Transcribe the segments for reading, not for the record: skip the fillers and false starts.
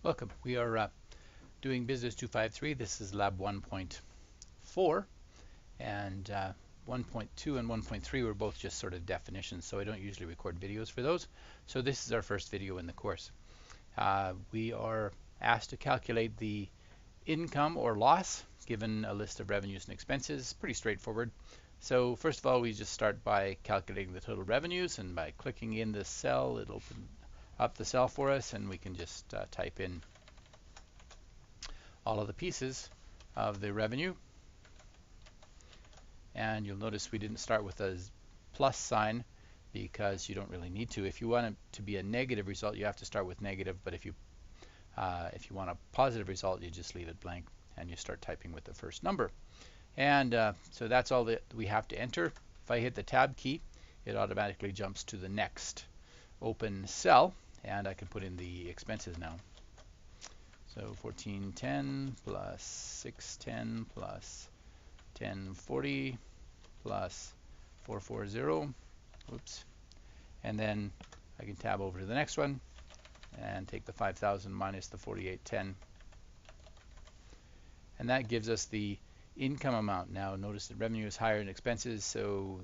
Welcome. We are doing Business253. This is Lab 1.4, and 1.2 and 1.3 were both just sort of definitions, so I don't usually record videos for those. So this is our first video in the course. We are asked to calculate the income or loss given a list of revenues and expenses. Pretty straightforward. So first of all, we just start by calculating the total revenues, and by clicking in this cell, it'll open up the cell for us, and we can just type in all of the pieces of the revenue. And you'll notice we didn't start with a plus sign because you don't really need to. If you want it to be a negative result, you have to start with negative, but if you want a positive result, you just leave it blank and you start typing with the first number. And so that's all that we have to enter. If I hit the tab key, it automatically jumps to the next open cell, and I can put in the expenses now. So 1410 plus 610 plus 1040 plus 440. Oops. And then I can tab over to the next one and take the 5,000 minus the 4810. And that gives us the income amount. Now notice that revenue is higher than expenses, so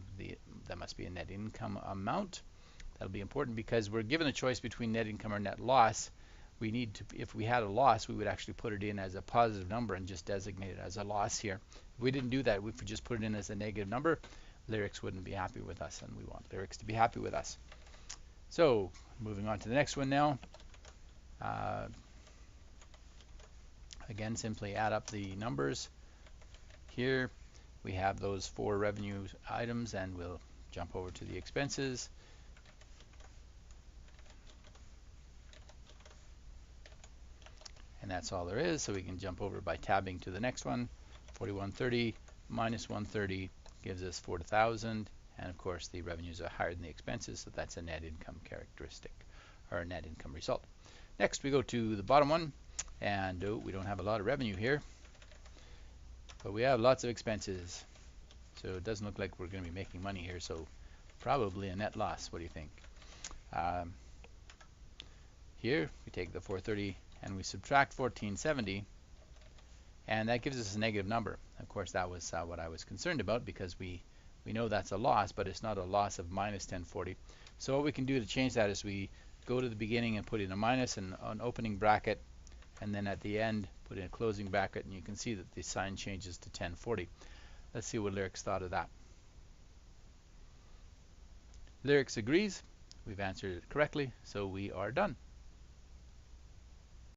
that must be a net income amount. That'll be important because we're given a choice between net income or net loss. We need to, if we had a loss, we would actually put it in as a positive number and just designate it as a loss here. If we didn't do that, if we just put it in as a negative number, Lyrics wouldn't be happy with us, and we want Lyrics to be happy with us. So moving on to the next one now. Again, simply add up the numbers. Here we have those 4 revenue items, and we'll jump over to the expenses. And that's all there is, so we can jump over by tabbing to the next one. 4130 minus 130 gives us 4,000, and of course the revenues are higher than the expenses, so that's a net income characteristic, or a net income result. Next we go to the bottom one, and we don't have a lot of revenue here, but we have lots of expenses, so it doesn't look like we're going to be making money here, so probably a net loss. What do you think? Here we take the 430 and we subtract 1470, and that gives us a negative number. Of course, that was what I was concerned about, because we know that's a loss, but it's not a loss of minus 1040. So what we can do to change that is we go to the beginning and put in a minus and an opening bracket, and then at the end put in a closing bracket, and you can see that the sign changes to 1040. Let's see what Lyrics thought of that. Lyrics agrees. We've answered it correctly, so we are done.